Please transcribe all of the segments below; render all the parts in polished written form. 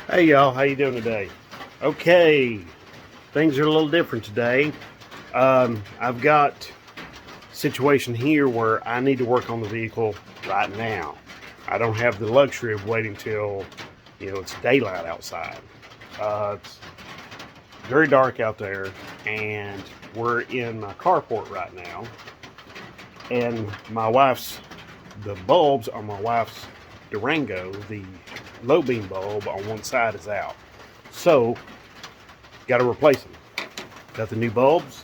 Hey y'all, how you doing today? Okay, things are a little different today. I've got a situation here where I need to work on the vehicle right now. I don't have the luxury of waiting till it's daylight outside. It's very dark out there, and we're in my carport right now. And the bulbs on my wife's Durango, the low beam bulb on one side is out. So, got to replace them. Got the new bulbs,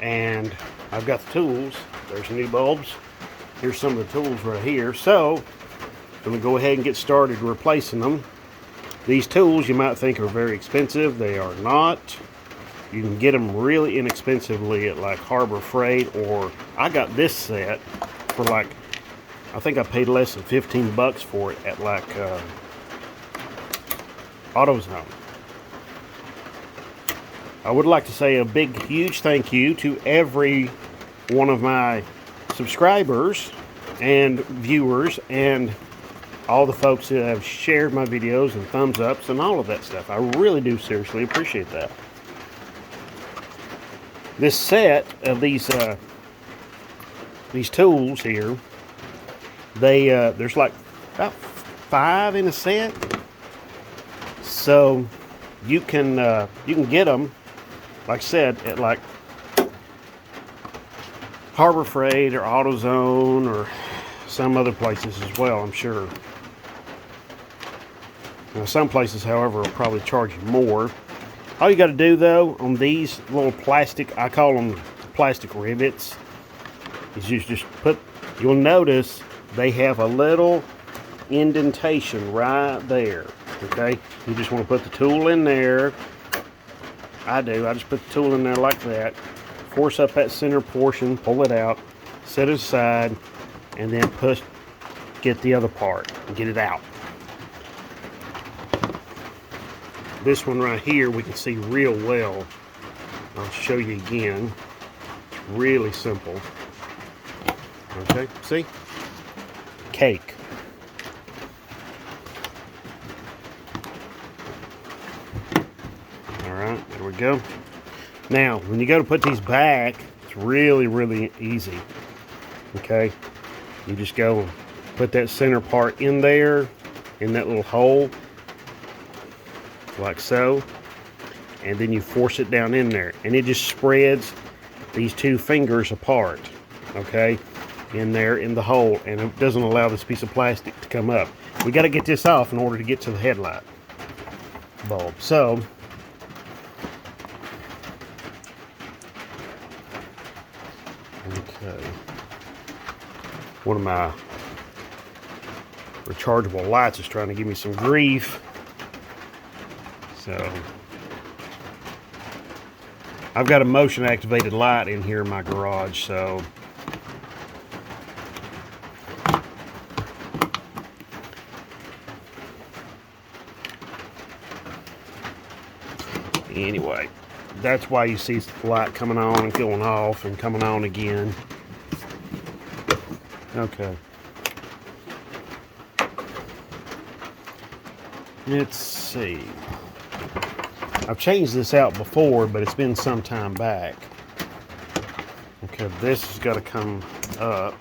and I've got the tools. There's the new bulbs. Here's some of the tools right here. So, I'm going to go ahead and get started replacing them. These tools you might think are very expensive. They are not. You can get them really inexpensively at like Harbor Freight, or I got this set for like, I think I paid less than 15 bucks for it at like AutoZone. I would like to say a big, huge thank you to every one of my subscribers and viewers and all the folks that have shared my videos and thumbs ups and all of that stuff. I really do seriously appreciate that. This set of these tools here, there's like about 5 in a set, so you can get them, like I said, at like Harbor Freight or AutoZone or some other places as well, I'm sure. Now, some places, however, will probably charge you more. All you got to do, though, on these little plastic, I call them plastic rivets, is you just you'll notice they have a little indentation right there, okay? You just want to put the tool in there. I just put the tool in there like that, force up that center portion, pull it out, set it aside, and then get the other part and get it out. This one right here we can see real well. I'll show you again. It's really simple. Okay, see? Cake. Alright, there we go. Now, when you go to put these back, it's really, really easy. Okay? You just go and put that center part in there, in that little hole, like so, and then you force it down in there, and it just spreads these 2 fingers apart, okay, in there in the hole, and it doesn't allow this piece of plastic to come up. We got to get this off in order to get to the headlight bulb. So okay, one of my rechargeable lights is trying to give me some grief. So I've got a motion activated light in here in my garage, so anyway, that's why you see the light coming on and going off and coming on again. Okay. Let's see. I've changed this out before, but it's been some time back. Okay, this has got to come up.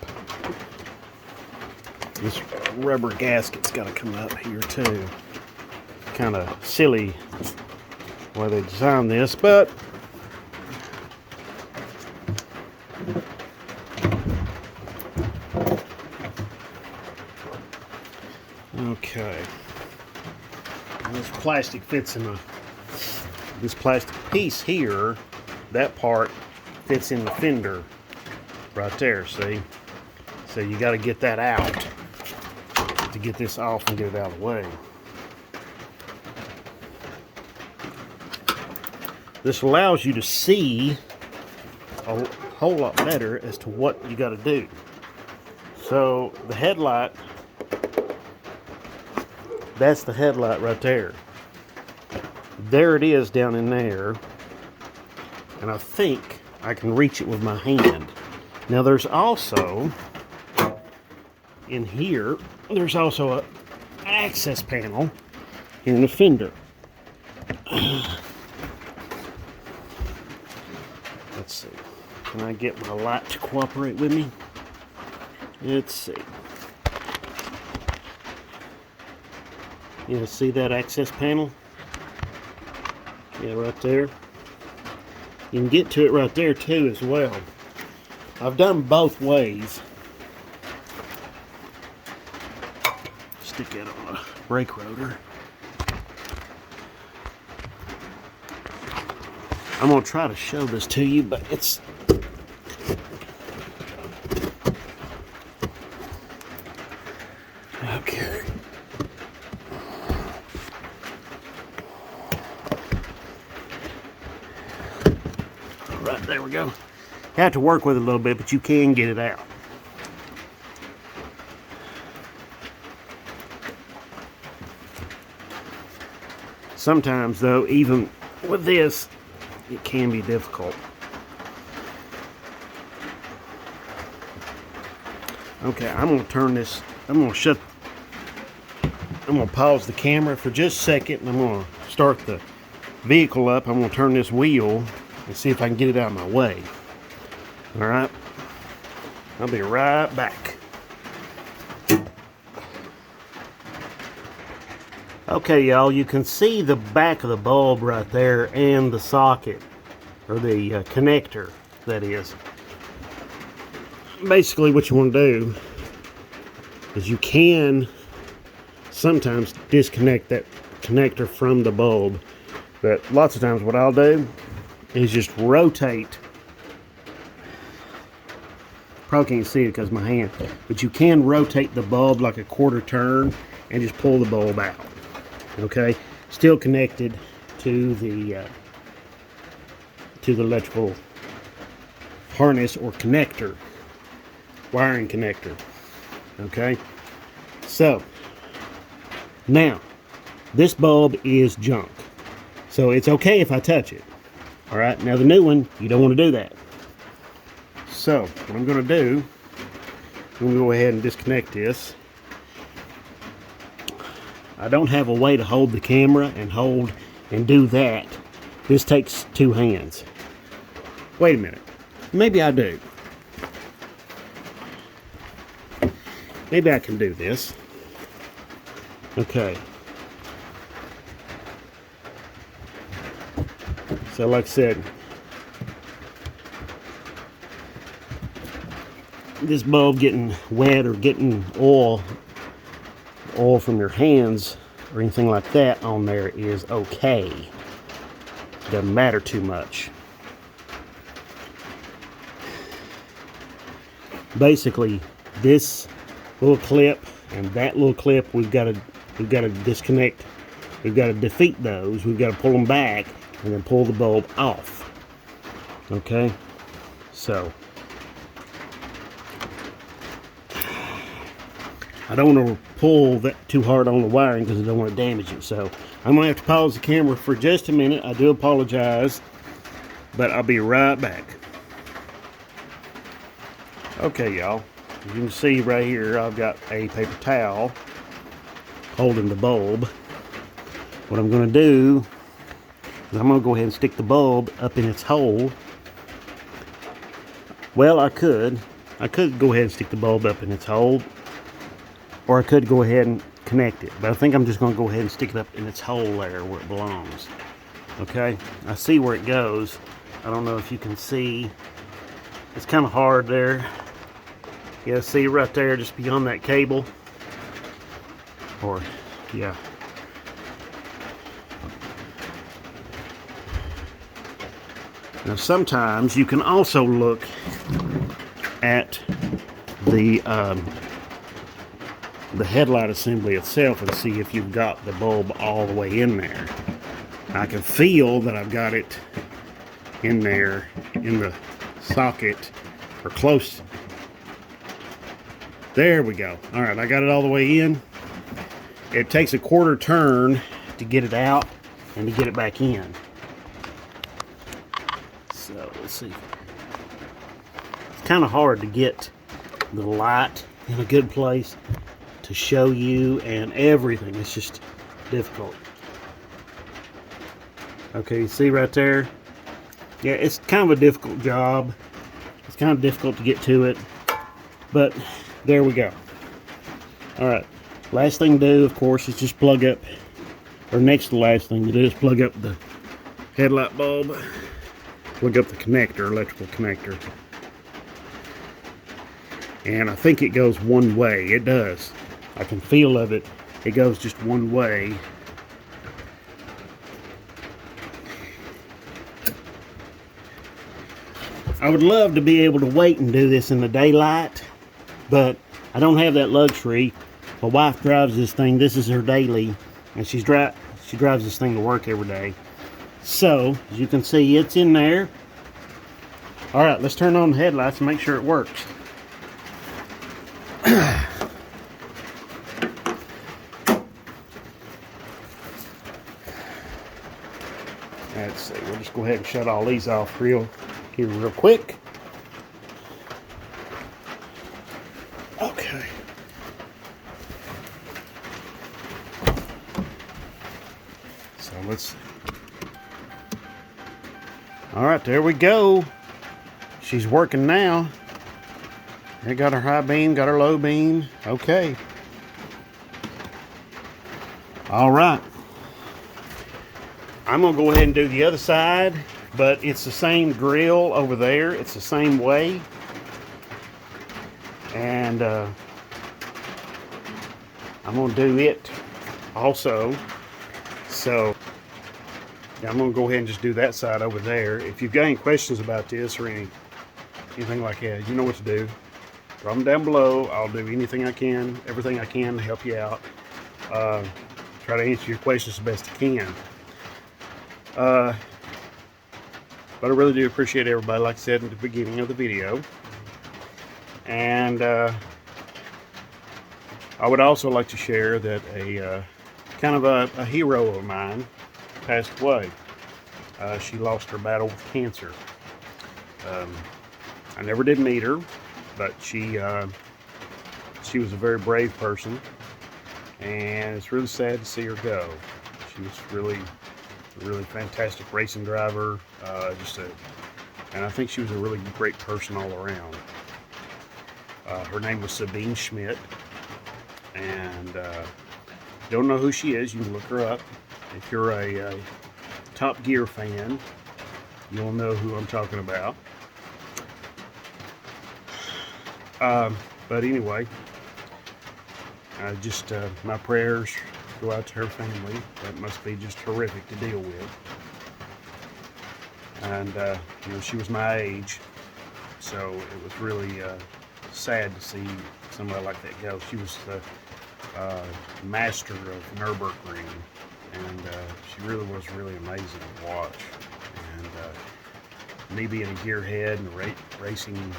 This rubber gasket's got to come up here too. Kind of silly why they designed this, but okay. This plastic fits in this plastic piece here. That part fits in the fender right there, see? So you got to get that out to get this off and get it out of the way. This allows you to see a whole lot better as to what you got to do. So the headlight, that's the headlight right there. There it is down in there, and I think I can reach it with my hand. Now there's also, in here, there's also an access panel here in the fender. Let's see. Can I get my light to cooperate with me? Let's see. You know, see that access panel? Yeah, right there. You can get to it right there too as well. I've done both ways. Stick it on a brake rotor. I'm going to try to show this to you, but it's... Okay. Right, there we go. You have to work with it a little bit, but you can get it out. Sometimes, though, even with this, it can be difficult. Okay, I'm going to turn this, I'm going to pause the camera for just a second, and I'm going to start the vehicle up. I'm going to turn this wheel and see if I can get it out of my way. All right, I'll be right back. Okay, y'all, you can see the back of the bulb right there and the socket, or the connector, that is. Basically, what you want to do is you can sometimes disconnect that connector from the bulb, but lots of times what I'll do is just rotate. Probably can't see it because of my hand, but you can rotate the bulb like a quarter turn and just pull the bulb out. Okay, still connected to the electrical harness or connector, wiring connector. Okay, so now this bulb is junk, so it's okay if I touch it. All right, now the new one, you don't want to do that. So what I'm going to do, I'm going to go ahead and disconnect this. I don't have a way to hold the camera and do that. This takes two hands. Wait a minute. Maybe I do. Maybe I can do this. Okay. So like I said, this bulb getting wet or getting oil from your hands or anything like that on there is okay. Doesn't matter too much. Basically, this little clip and that little clip, we've got to disconnect. We've got to defeat those. We've got to pull them back and then pull the bulb off. Okay, so I don't want to pull that too hard on the wiring because I don't want to damage it. So I'm going to have to pause the camera for just a minute. I do apologize, but I'll be right back. Okay, y'all. You can see right here, I've got a paper towel holding the bulb. What I'm going to do is I'm going to go ahead and stick the bulb up in its hole. Well, I could go ahead and stick the bulb up in its hole, or I could go ahead and connect it. But I think I'm just going to go ahead and stick it up in its hole there where it belongs. Okay, I see where it goes. I don't know if you can see. It's kind of hard there. Yeah, see right there, just beyond that cable. Or, yeah. Now sometimes you can also look at the headlight assembly itself and see if you've got the bulb all the way in there. I can feel that I've got it in there in the socket or close. There we go. All right, I got it all the way in. It takes a quarter turn to get it out and to get it back in. So let's see. It's kind of hard to get the light in a good place to show you and everything. It's just difficult. Okay, you see right there? Yeah, it's kind of a difficult job. It's kind of difficult to get to it, but there we go. All right, last thing to do, of course, is just plug up, or next to the last thing to do is plug up the headlight bulb, plug up the connector, electrical connector. And I think it goes one way. It does. I can feel of it. It goes just one way. I would love to be able to wait and do this in the daylight, but I don't have that luxury. My wife drives this thing. This is her daily, and she drives this thing to work every day. So, as you can see, it's in there. All right, let's turn on the headlights and make sure it works. Let's see, we'll just go ahead and shut all these off real quick. Okay. So let's see. All right, there we go. She's working now. It got her high beam, got her low beam. Okay. All right. I'm gonna go ahead and do the other side, but it's the same grill over there. It's the same way. And I'm gonna do it also. So yeah, I'm gonna go ahead and just do that side over there. If you've got any questions about this or anything like that, you know what to do. Drop them down below. I'll do anything I can, everything I can to help you out. Try to answer your questions the best I can. But I really do appreciate everybody, like I said in the beginning of the video. And I would also like to share that a kind of a hero of mine passed away. She lost her battle with cancer. I never did meet her, but she was a very brave person, and it's really sad to see her go. She was really fantastic racing driver, and I think she was a really great person all around. Her name was Sabine Schmidt, and don't know who she is, you can look her up. If you're a Top Gear fan, you'll know who I'm talking about. But anyway, my prayers go out to her family. That must be just horrific to deal with. And you know, she was my age, so it was really sad to see somebody like that go. She was the master of Nürburgring, and she really was really amazing to watch. And me being a gearhead and a racing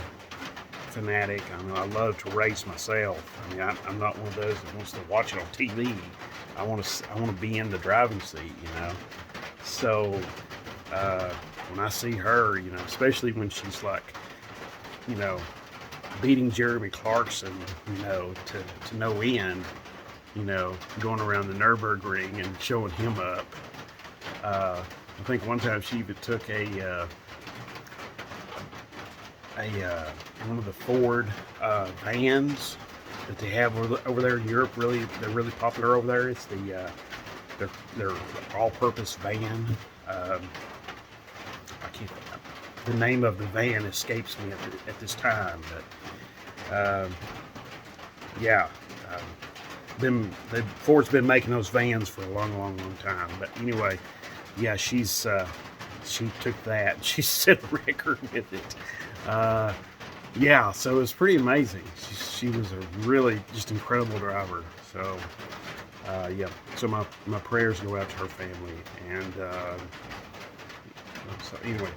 fanatic, I mean, I love to race myself. I mean, I'm not one of those that wants to watch it on TV. I want to be in the driving seat, you know. So when I see her, you know, especially when she's like, you know, beating Jeremy Clarkson, you know, to no end, you know, going around the Nürburgring and showing him up. I think one time she even took one of the Ford vans that they have over there in Europe. They're really popular over there. It's their all-purpose van. The name of the van escapes me at this time, but yeah, Ford's been making those vans for a long time. But anyway, yeah, she took that and she set a record with it. Yeah, so it was pretty amazing. She was a really just incredible driver. So yeah, so my prayers go out to her family. And so anyway,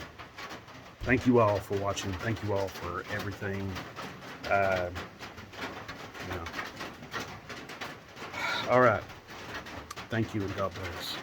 thank you all for watching. Thank you all for everything. You know. All right. Thank you and God bless.